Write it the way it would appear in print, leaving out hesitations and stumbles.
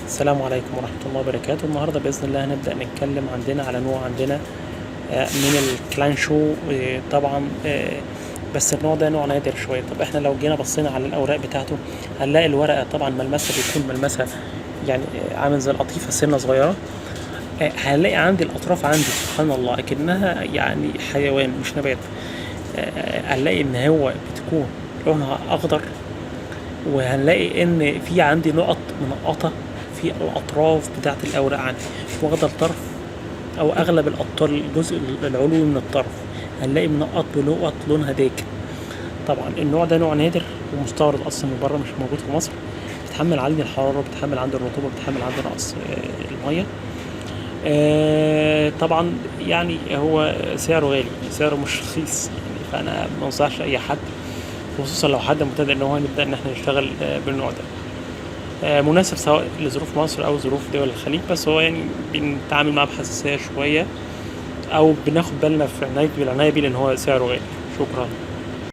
السلام عليكم ورحمة الله وبركاته. النهاردة بإذن الله هنبدأ نتكلم عن نوع عندنا من الكلانشو. طبعا بس النوع ده نوع نادر شوية. طب احنا لو جينا بصينا على الأوراق بتاعته هنلاقي الورقة طبعا ملمسها بيكون ملمسها يعني عامل زي القطيفة سنة صغيرة. هنلاقي عندي الأطراف عندي سبحان الله أكنها يعني حيوان مش نبات. هنلاقي إن هو بتكون لونها أخضر، وهنلاقي ان في عندي نقط منقطه في الاطراف بتاعه الاوراق عندي، واخده الطرف او اغلب الجزء العلوي من الطرف هنلاقي منقط بنقط لونها داكن. طبعا النوع ده نوع نادر ومستورد اصلا من بره، مش موجود في مصر. بيتحمل عندي الحراره، بيتحمل عندي الرطوبه، بيتحمل عندي نقص الميه. طبعا يعني هو سعره غالي، سعره مش رخيص يعني، فانا ما انصحش اي حد خصوصا لو حد مبتدئ ان هو نبدا ان احنا نشتغل بالنوع ده. مناسب سواء لظروف مصر او ظروف دول الخليج، بس هو يعني بنتعامل معاه بحساسيه شويه او بناخد بالنا في بالعنايه بيه لان هو سعره غالي. شكرا.